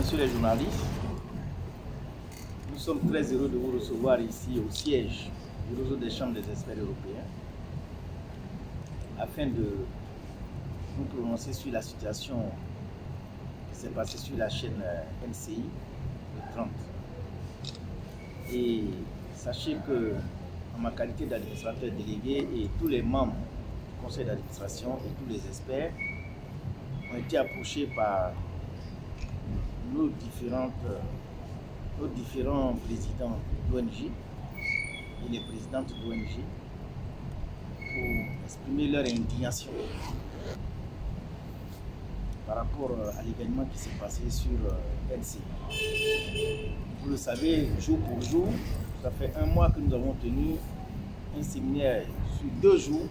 messieurs les journalistes, nous sommes très heureux de vous recevoir ici au siège du réseau des chambres des experts européens afin de nous prononcer sur la situation qui s'est passée sur la chaîne NCI le 30. Et sachez que, en ma qualité d'administrateur délégué et tous les membres du conseil d'administration et tous les experts ont été approchés par nos différents présidents d'ONG et les présidentes d'ONG pour exprimer leur indignation par rapport à l'événement qui s'est passé sur NCI. Vous le savez, jour pour jour, ça fait un mois que nous avons tenu un séminaire sur 2 jours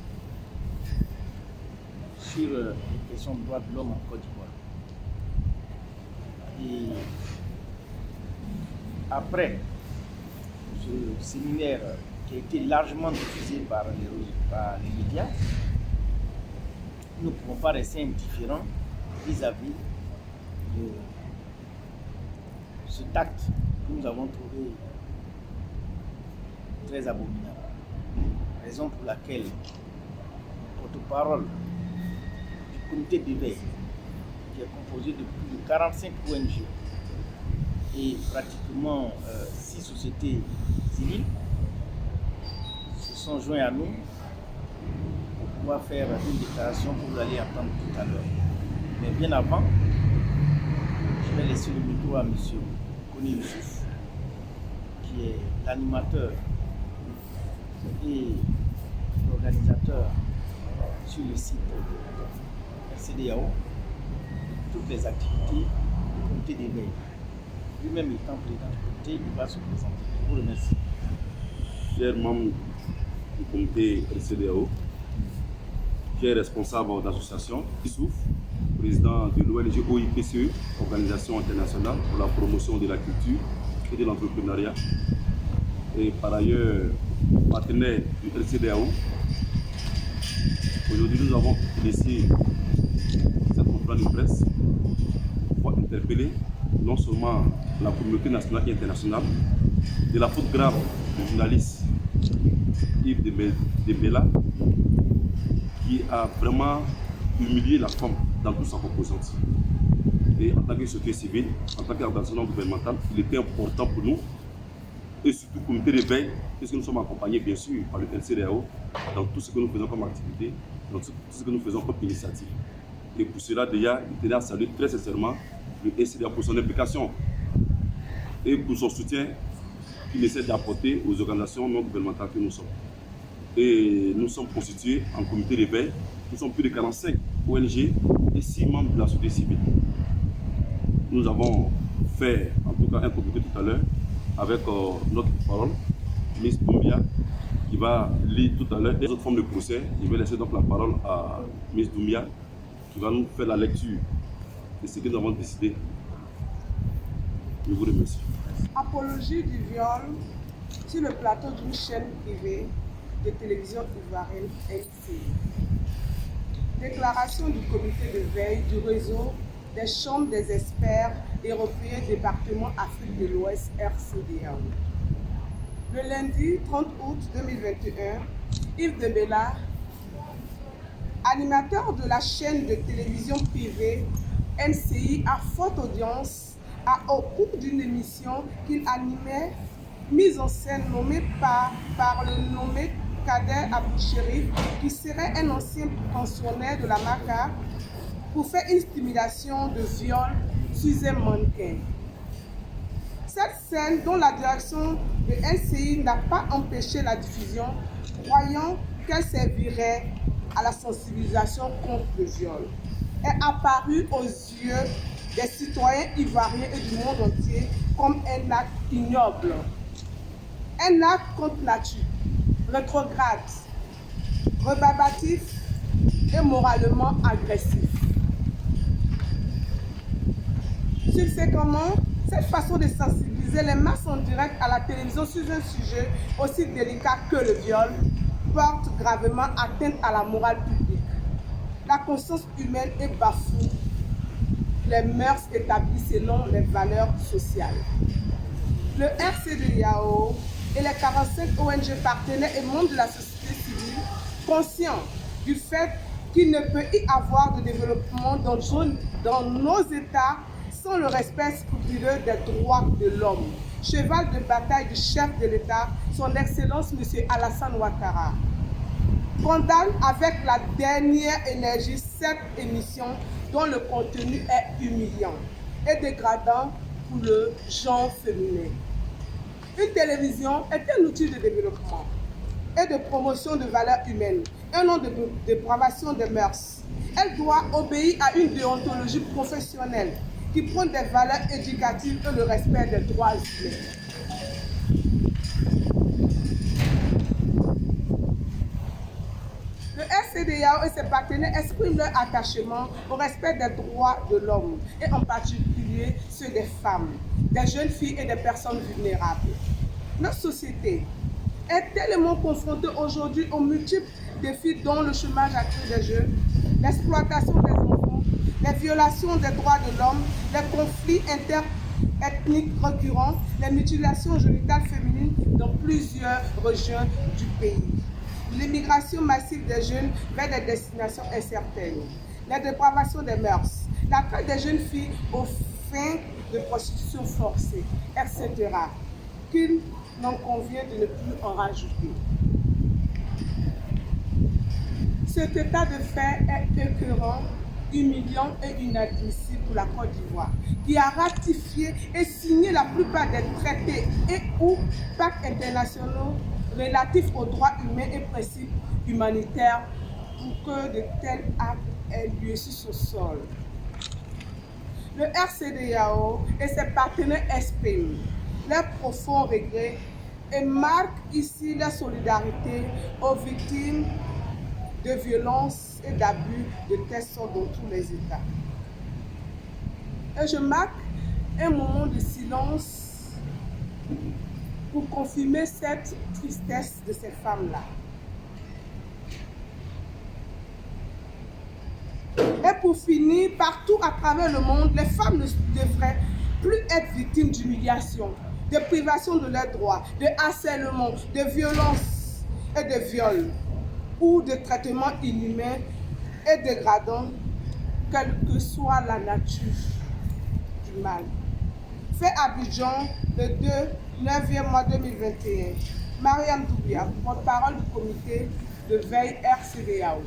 sur les questions de droits de l'homme en Côte d'Ivoire. Et après ce séminaire qui a été largement diffusé par les médias, nous ne pouvons pas rester indifférents vis-à-vis de cet acte que nous avons trouvé très abominable. Raison pour laquelle le porte-parole du comité d'éveil, qui est composé de plus de 45 ONG et pratiquement 6 sociétés civiles, se sont joints à nous pour pouvoir faire une déclaration que vous allez entendre tout à l'heure. Mais bien avant, je vais laisser le micro à M. Koni Youssouf, qui est l'animateur et l'organisateur sur le site RCDAO de toutes les activités du comité d'éveil. Lui-même étant président du comité, il va se présenter. Je vous remercie. Chers membres du comité RCDAO, chers responsables d'association, Youssouf, président de l'ONG OIPCE, Organisation internationale pour la promotion de la culture et de l'entrepreneuriat, et par ailleurs partenaire du RCDAO. Aujourd'hui, nous avons laissé cette conférence de presse pour interpeller non seulement la communauté nationale et internationale de la faute grave du journaliste Yves Dembélé, qui a vraiment humilié la femme dans toute sa composante. Et en tant que société civile, en tant qu'organisation non gouvernementale, il était important pour nous, et surtout comité d'éveil, puisque nous sommes accompagnés bien sûr par le RCDAO dans tout ce que nous faisons comme activité, dans tout ce que nous faisons comme initiative. Et pour cela, déjà, il tenait à saluer très sincèrement le RCDAO pour son implication et pour son soutien qu'il essaie d'apporter aux organisations non gouvernementales que nous sommes. Et nous sommes constitués en comité d'éveil. Nous sommes plus de 45 ONG et 6 membres de la société civile. Nous avons fait en tout cas un comité tout à l'heure avec notre parole, Ms. Doumbia, qui va lire tout à l'heure les autres formes de procès. Je vais laisser donc la parole à Ms. Doumbia, qui va nous faire la lecture de ce que nous avons décidé. Je vous remercie. Apologie du viol sur le plateau d'une chaîne privée de télévision ivoirienne NCI. Déclaration du comité de veille du réseau des chambres des experts européens département Afrique de l'Ouest RCDAO. Le lundi 30 août 2021, Yves Dembélé, animateur de la chaîne de télévision privée NCI à forte audience, a au cours d'une émission qu'il animait, mise en scène nommée par le nommé Kader Aboucheri, qui serait un ancien pensionnaire de la MACA, pour faire une stimulation de viol sur un mannequin. Cette scène, dont la direction de NCI n'a pas empêché la diffusion, croyant qu'elle servirait à la sensibilisation contre le viol, est apparue aux yeux des citoyens ivoiriens et du monde entier comme un acte ignoble, un acte contre nature, rétrograde, rébarbatif et moralement agressif. Subséquemment, cette façon de sensibiliser les masses en direct à la télévision sur un sujet aussi délicat que le viol porte gravement atteinte à la morale publique. La conscience humaine est bafouée les mœurs établies selon les valeurs sociales. Le RCDAO et les 45 ONG partenaires et membres de la société civile, conscients du fait qu'il ne peut y avoir de développement dans nos États sans le respect scrupuleux des droits de l'homme. Cheval de bataille du chef de l'État, son Excellence M. Alassane Ouattara, condamne avec la dernière énergie cette émission dont le contenu est humiliant et dégradant pour le genre féminin. Une télévision est un outil de développement et de promotion de valeurs humaines, un nom de dépravation des mœurs. Elle doit obéir à une déontologie professionnelle qui prône des valeurs éducatives et le respect des droits humains. Le RCDAO et ses partenaires expriment leur attachement au respect des droits de l'homme et en particulier ceux des femmes, des jeunes filles et des personnes vulnérables. Notre société est tellement confrontée aujourd'hui aux multiples défis dont le chômage accru des jeunes, l'exploitation des enfants, les violations des droits de l'homme, les conflits interethniques récurrents, les mutilations génitales féminines dans plusieurs régions du pays, l'immigration massive des jeunes vers des destinations incertaines, la dépravation des mœurs, la traite des jeunes filles aux fins de prostitution forcée, etc. Qu'il n'en convient de ne plus en rajouter. Cet état de fait est écœurant, humiliant et inadmissible pour la Côte d'Ivoire, qui a ratifié et signé la plupart des traités et ou pactes internationaux relatifs aux droits humains et principes humanitaires pour que de tels actes aient lieu sur ce sol. Le RCDAO et ses partenaires expriment leur profond regret et marquent ici leur solidarité aux victimes de violences et d'abus de telle sorte dans tous les États. Et je marque un moment de silence pour confirmer cette tristesse de ces femmes-là. Et pour finir, partout à travers le monde, les femmes ne devraient plus être victimes d'humiliation, de privation de leurs droits, de harcèlement, de violences et de viols, ou de traitements inhumains et dégradants, quelle que soit la nature du mal. Fait Abidjan, le 9e mois 2021. Mariam Doubia, porte-parole du comité de veille RCDAO.